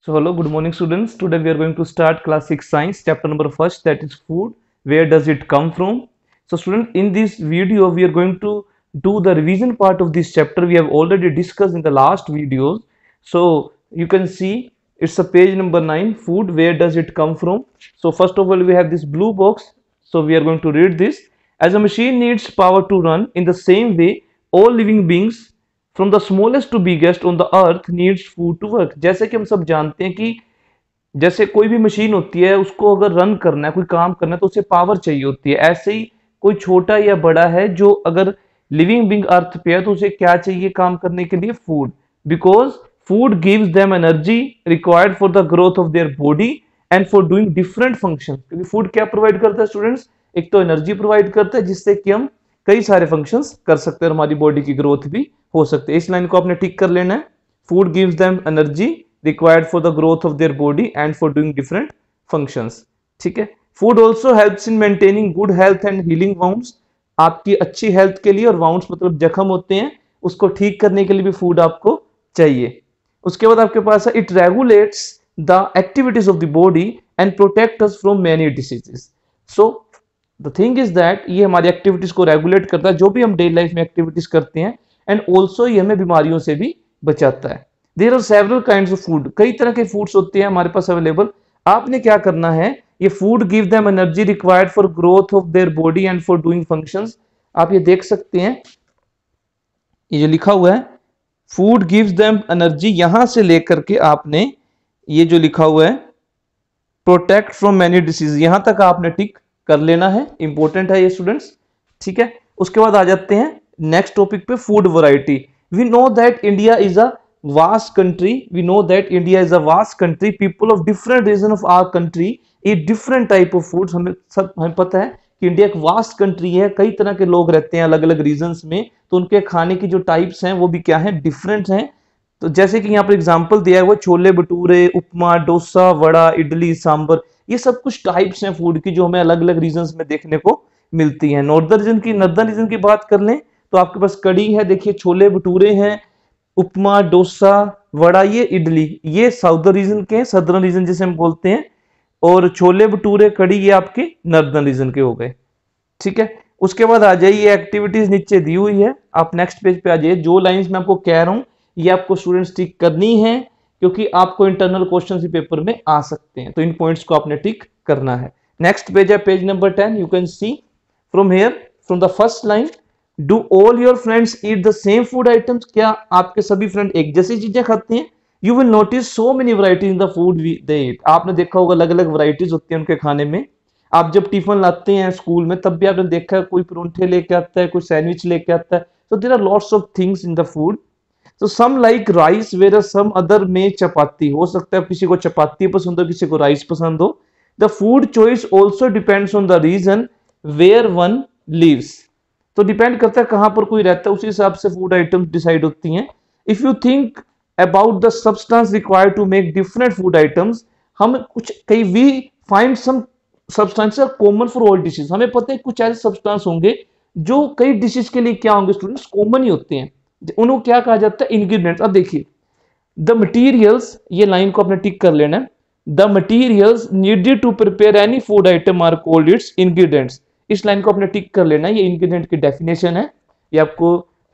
So hello, good morning students. Today we are going to start class 6 science chapter number first, that is food. Where does it come from? So student, in this video we are going to do the revision part of this chapter. We have already discussed in the last videos. So you can see it's a page number 9, food, where does it come from? So first of all we have this blue box. So we are going to read this. As a machine needs power to run, in the same way all living beings from the smallest to biggest on the earth needs food to work. जैसे कि हम सब जानते हैं कि जैसे कोई भी मशीन होती है उसको अगर रन करना है, कोई काम करना है, तो उसे पावर चाहिए होती है। ऐसे ही कोई छोटा या बड़ा है जो अगर लिविंग बीइंग अर्थ पे है तो उसे क्या चाहिए काम करने के लिए? Food. Because food gives them energy required for the growth of their body and for doing different function. क्योंकि फूड क्या प्रोवाइड करता है स्टूडेंट्स? एक तो एनर्जी प्रोवाइड करता है जिससे कि हम कई सारे फंक्शंस कर सकते हैं और हमारी बॉडी की ग्रोथ भी हो सकती है। इस लाइन को आपने टिक कर लेना है। Food gives them energy required for the growth of their body and for doing different functions. ठीक है। Food also helps in maintaining good health and healing wounds. आपकी अच्छी हेल्थ के लिए, और वाउंड्स मतलब जख्म होते हैं, उसको ठीक करने के लिए भी फूड आपको चाहिए। उसके बाद आपके पास है it regulates the activities of the body and protect us from many diseases. So the thing is that ये हमारी एक्टिविटीज को रेगुलेट करता है, जो भी हम डेली लाइफ में एक्टिविटीज करते हैं, एंड ऑल्सो ये हमें बीमारियों से भी बचाता है। There are several kinds of food. कई तरह के फूड्स होते हैं हमारे पास अवेलेबल। आपने क्या करना है, ये food give them energy required for growth of their body and for doing functions. आप ये देख सकते हैं, ये जो लिखा हुआ है फूड गिव्स देम एनर्जी, यहां से लेकर के आपने ये जो लिखा हुआ है प्रोटेक्ट फ्रॉम मेनी डिसीज, यहां तक आपने टिक कर लेना है। इंपॉर्टेंट है ये स्टूडेंट्स। ठीक है। उसके बाद आ जाते हैं नेक्स्ट टॉपिक पे, food variety. We know that India is a vast country. We know that India is a vast country. People of different region of our country eat different type of foods. हमें पता है कि India एक vast country है, कई तरह के लोग रहते हैं अलग अलग रीजन्स में, तो उनके खाने की जो टाइप्स हैं वो भी क्या है? डिफरेंट हैं। तो जैसे कि यहाँ पर एग्जाम्पल दिया है वो छोले भटूरे, उपमा, डोसा, वड़ा, इडली, सांबर, ये सब कुछ टाइप्स हैं फूड की जो हमें अलग अलग रीजन्स में देखने को मिलती हैं। नॉर्दर्न रीजन की बात कर लें तो आपके पास कड़ी है, देखिए छोले भटूरे हैं, उपमा, डोसा, वड़ा, ये इडली, ये साउदर्न रीजन के हैं, सदर्न रीजन जिसे हम बोलते हैं, और छोले भटूरे, कड़ी, ये आपके नॉर्दर्न रीजन के हो गए। ठीक है। उसके बाद आ जाइए, एक्टिविटीज नीचे दी हुई है, आप नेक्स्ट पेज पे आ जाइए। जो लाइंस मैं आपको कह रहा हूं ये आपको स्टूडेंट्स टिक करनी है, क्योंकि आपको इंटरनल क्वेश्चन भी पेपर में आ सकते हैं, तो इन पॉइंट्स को आपने टिक करना है। नेक्स्ट पेज है page number 10। You can see from here, from the first line, do all your friends eat the same food items. क्या आपके सभी फ्रेंड एक जैसी चीजें खाते हैं? You will notice so many varieties in the food they eat. आपने देखा होगा अलग अलग वैरायटीज होती है उनके खाने में। आप जब टिफिन लाते हैं स्कूल में तब भी आपने देखा है कोई परोंठे लेके आता है, कोई सैंडविच लेके आता है। So there are lots of things in the food. So some like rice, whereas some other में चपाती। हो सकता है किसी को चपाती पसंद हो, किसी को राइस पसंद हो। The food choice also depends on the region where one lives. तो डिपेंड करता है कहां पर कोई रहता है, उसी हिसाब से फूड आइटम्स डिसाइड होती हैं। If you think about the substance required to make different food items, हम कुछ कई we find some substances common for all dishes. हमें पता है कुछ ऐसे सब्सटेंस होंगे जो कई डिशेज के लिए क्या होंगे स्टूडेंट्स? कॉमन ही होते हैं। उनको क्या कहा जाता है? इंग्रेडिएंट्स। अब देखिए, द मटेरियल्स, ये लाइन को आपने टिक कर लेना है। The materials needed to prepare any food item are called its ingredients. इस लाइन को आपने टिक कर लेना है, ये इंग्रेडिएंट की डेफिनेशन है, ये आपको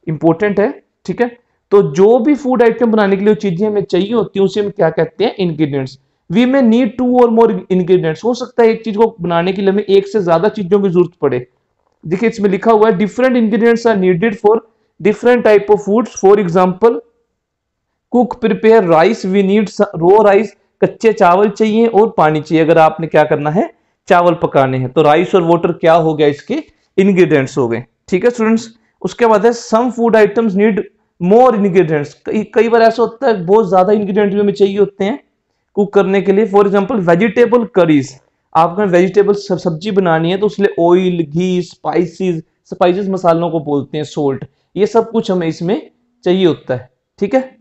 इंपॉर्टेंट है। ठीक है। तो जो भी फूड आइटम बनाने के लिए चीजें हमें चाहिए होती है उसे हम क्या कहते हैं? इंग्रेडिएंट्स। वी में नीड 2 और मोर इंग्रेडिएंट्स। हो सकता है एक चीज को बनाने के लिए हमें एक से ज्यादा चीजों की जरूरत पड़े। देखिए इसमें लिखा हुआ है different ingredients are needed for different type of foods. For example, cook prepare rice, we need raw rice, कच्चे चावल चाहिए और पानी चाहिए अगर आपने क्या करना है? चावल पकाने हैं। तो राइस और वाटर क्या हो गया? इसके इंग्रेडिएंट्स हो गए। ठीक है स्टूडेंट्स। उसके बाद है some food items need more ingredients. कई बार ऐसा होता है बहुत ज्यादा इंग्रेडिएंट भी हमें चाहिए होते हैं कुक करने के लिए। फॉर एग्जांपल, वेजिटेबल करीज, आपको वेजिटेबल सब्जी बनानी है तो उसके लिए ऑयल, घी, स्पाइसेस मसालों को बोलते हैं, सोल्ट, ये सब कुछ हमें इसमें चाहिए होता है। ठीक है।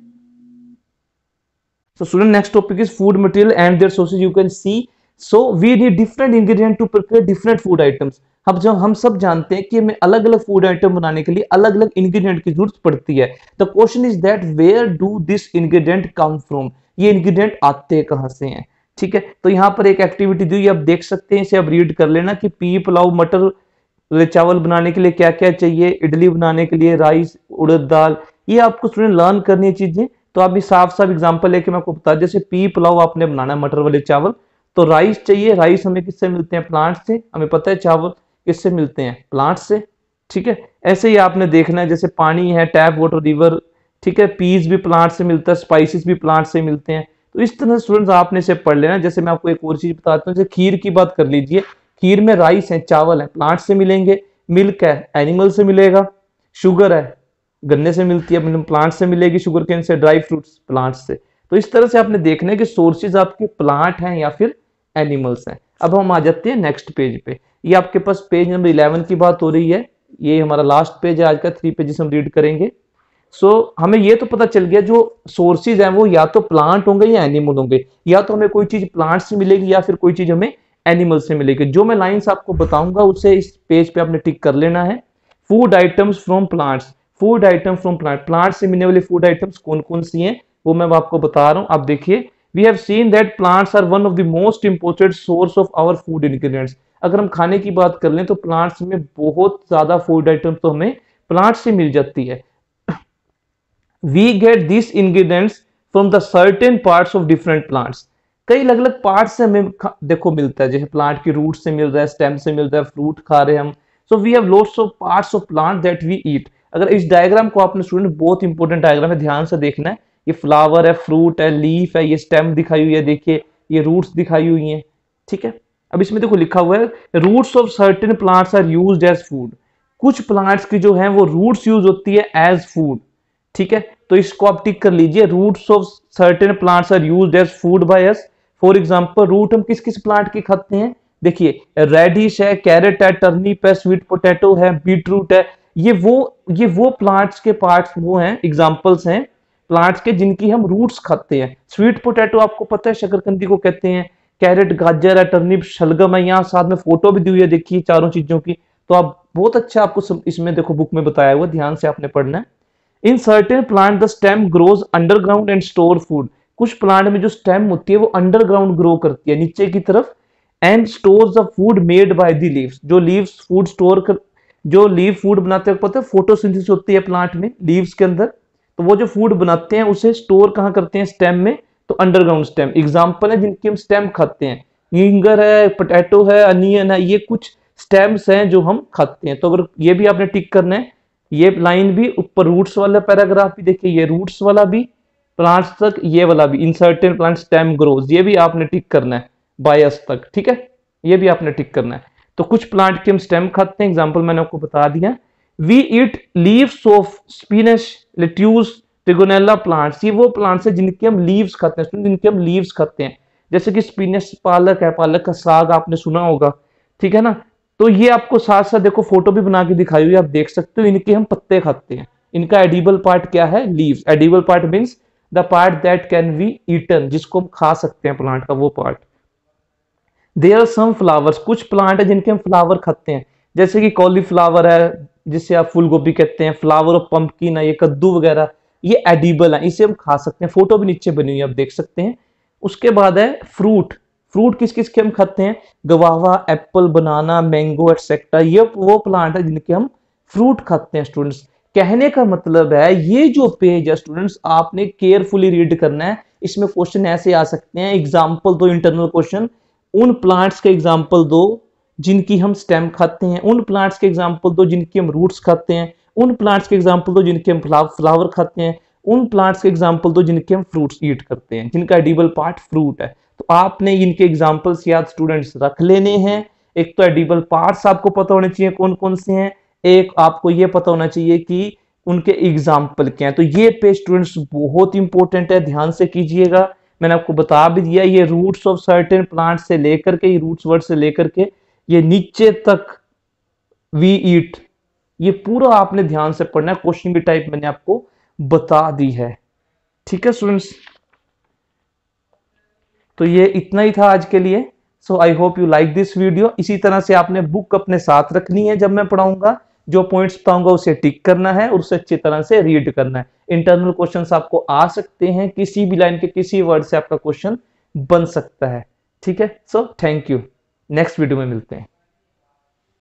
So student, next topic is food material and their sources. You can see so we need different ingredient to prepare different food items. अब जब हम सब जानते हैं कि हमें अलग अलग फूड आइटम बनाने के लिए अलग अलग इंग्रेडिएंट की जरूरत पड़ती है। The question is that where do this ingredient come from, ये इंग्रेडिएंट आते कहां से हैं। ठीक है, तो यहाँ पर एक एक्टिविटी दी, आप देख सकते हैं, इसे आप रीड कर लेना कि पी पुलाव मटर चावल बनाने के लिए क्या क्या चाहिए, इडली बनाने के लिए राइस उड़द दाल, ये आपको स्टूडेंट लर्न करनी है चीजें। तो आप भी साफ साफ एग्जांपल लेके मैं आपको बता, जैसे पी पुलाव आपने बनाना है मटर वाले चावल, तो राइस चाहिए, राइस हमें किससे मिलते हैं, प्लांट से, हमें पता है चावल किससे मिलते हैं, प्लांट से। ठीक है, ऐसे ही आपने देखना है, जैसे पानी है, टैप वाटर, रिवर, ठीक है, पीस भी प्लांट से मिलता है, स्पाइसेस भी प्लांट से मिलते हैं। तो इस तरह स्टूडेंट्स आपने इसे पढ़ लेना। जैसे मैं आपको एक और चीज बताता हूँ, जैसे खीर की बात कर लीजिए, खीर में राइस है, चावल है, प्लांट से मिलेंगे, मिल्क है, एनिमल से मिलेगा, शुगर है, गन्ने से मिलती है, मतलब प्लांट से मिलेगी, शुगर केन से, ड्राई फ्रूट्स प्लांट से। तो इस तरह से आपने देखना है कि सोर्सेज आपके प्लांट हैं या फिर एनिमल्स हैं। अब हम आ जाते हैं नेक्स्ट पेज पे। ये आपके पास पेज नंबर 11 की बात हो रही है, ये हमारा लास्ट पेज है आज का, 3 पेजेस हम रीड करेंगे। हमें ये तो पता चल गया जो सोर्सेज हैं वो या तो प्लांट होंगे या एनिमल होंगे, या तो हमें कोई चीज प्लांट से मिलेगी या फिर कोई चीज हमें एनिमल से मिलेगी। जो मैं लाइंस आपको बताऊंगा उसे इस पेज पे आपने टिक कर लेना है। Food items from plants, food item from plant, plant से मिलने वाली फूड आइटम्स कौन कौन सी हैं वो मैं आपको बता रहा हूं। आप देखिए, we have seen that plants are one of the most important source of our food ingredients. अगर हम खाने की बात कर लें तो प्लांट्स में बहुत ज्यादा फूड आइटम तो हमें प्लांट से मिल जाती है। We get these ingredients from the certain parts of different plants। कई अलग अलग पार्ट से हमें देखो मिलता है, जैसे प्लांट की रूट से मिल रहा है, स्टेम से मिल रहा है, फ्रूट खा रहे हैं हम। So we have lots of parts of plant that we eat. अगर इस डायग्राम को आपने स्टूडेंट, बहुत इंपॉर्टेंट डायग्राम है, ध्यान से देखना है। ये फ्लावर है, फ्रूट है, लीफ है, ये स्टेम दिखाई हुई है, देखिए ये रूट्स दिखाई हुई हैं। ठीक है, अब इसमें देखो लिखा हुआ है roots of certain plants are used as food. कुछ प्लांट्स की जो है वो रूट्स यूज होती है एज फूड। ठीक है, तो इसको आप टिक कर लीजिए, roots of certain plants are used as food by us. For example, root हम किस किस प्लांट की खाते हैं, देखिए रेडिश है, कैरेट है, टर्निप है, स्वीट पोटैटो है, बीटरूट है, ये वो प्लांट्स के पार्ट्स वो हैं, एग्जांपल्स हैं प्लांट्स के जिनकी हम रूट्स खाते हैं। स्वीट पोटैटो आपको पता है शकरकंदी को कहते हैं, कैरेट गाजर है, टर्निप शलगम है, यहाँ साथ में फोटो भी दी हुई है, देखिए चारों चीजों की। तो आप बहुत अच्छा, आपको इसमें देखो बुक में बताया हुआ, ध्यान से आपने पढ़ना है। In certain plant the stem grows underground and store food. कुछ प्लांट में जो स्टेम होती है वो अंडरग्राउंड ग्रो करती है, नीचे की तरफ, and stores the food made by the leaves. जो लीव्स फूड स्टोर कर, जो लीव फूड बनाते हैं, पता है फोटोसिंथेसिस होती है प्लांट में, लीव्स के अंदर, तो वो जो फूड बनाते हैं उसे स्टोर कहाँ करते हैं, स्टेम में, तो अंडरग्राउंड स्टेम। एग्जाम्पल है जिनकी हम स्टेम खाते हैं, गिंगर है, पोटैटो है, अनियन है, ये कुछ स्टेम्स हैं जो हम खाते हैं। तो अगर ये भी आपने टिक करना है, ये लाइन भी ऊपर, रूट्स वाला पैराग्राफ भी देखिए, ये रूट्स वाला भी, प्लांट्स तक, ये वाला भी, in certain plant stem grows, ये भी आपने टिक करना है बायस तक। ठीक है, ये भी आपने टिक करना है। तो कुछ प्लांट के हम स्टेम खाते हैं, एग्जांपल मैंने आपको बता दिया। We eat leaves of spinach, lettuce, trigonella plants, ये वो प्लांट्स है जिनके हम लीव्स खाते हैं, जिनके हम लीव्स खाते हैं, जैसे कि स्पिनच पालक है, पालक का साग आपने सुना होगा। ठीक है ना, तो ये आपको साथ साथ देखो फोटो भी बना के दिखाई हुई है, आप देख सकते हो, इनके हम पत्ते खाते हैं। इनका एडिबल पार्ट क्या है, leaves. Edible part means the part that can be eaten, जिसको हम खा सकते हैं, प्लांट का वो part. There are some flowers, कुछ प्लांट है जिनके हम फ्लावर खाते हैं, जैसे कि कॉलीफ्लावर है, जिसे आप फूल गोभी कहते हैं, फ्लावर ऑफ पंपकिन है, ये कद्दू वगैरह, ये एडिबल है, इसे हम खा सकते हैं। फोटो भी नीचे बनी हुई है, आप देख सकते हैं। उसके बाद है फ्रूट। फ्रूट किस किस के हम खाते हैं, गवावा, एप्पल, बनाना, मैंगो एटसेट्रा, ये वो प्लांट है जिनके हम फ्रूट खाते हैं। स्टूडेंट्स, कहने का मतलब है ये जो पेज है स्टूडेंट्स, आपने केयरफुली रीड करना है। इसमें क्वेश्चन ऐसे आ सकते हैं, एग्जाम्पल दो, इंटरनल क्वेश्चन, उन प्लांट्स के एग्जाम्पल दो जिनकी हम स्टेम खाते हैं, उन प्लांट्स के एग्जाम्पल दो जिनकी हम रूट्स खाते हैं, उन प्लांट्स के एग्जाम्पल दो जिनके हम फ्लावर खाते हैं, उन प्लांट्स के एग्जाम्पल दो जिनके हम फ्रूट्स ईट करते हैं, जिनका एडिबल पार्ट फ्रूट है। तो आपने इनके एग्जाम्पल्स याद स्टूडेंट्स रख लेने हैं। एक तो एडिबल पार्ट्स आपको पता होने चाहिए कौन कौन से हैं, एक आपको ये पता होना चाहिए कि उनके एग्जाम्पल क्या है। तो ये पेज स्टूडेंट्स बहुत इंपॉर्टेंट है, ध्यान से कीजिएगा। मैंने आपको बता भी दिया, ये रूट्स ऑफ सर्टेन प्लांट से लेकर के, ये रूट्स वर्ड से लेकर के ये नीचे तक वी ईट, ये पूरा आपने ध्यान से पढ़ना है। क्वेश्चन की टाइप मैंने आपको बता दी है। ठीक है स्टूडेंट्स, तो ये इतना ही था आज के लिए। So I hope you like this video. इसी तरह से आपने बुक अपने साथ रखनी है, जब मैं पढ़ाऊंगा जो पॉइंट्स बताऊंगा उसे टिक करना है और उसे अच्छी तरह से रीड करना है। इंटरनल क्वेश्चंस आपको आ सकते हैं, किसी भी लाइन के किसी वर्ड से आपका क्वेश्चन बन सकता है। ठीक है, so thank you, next video में मिलते हैं।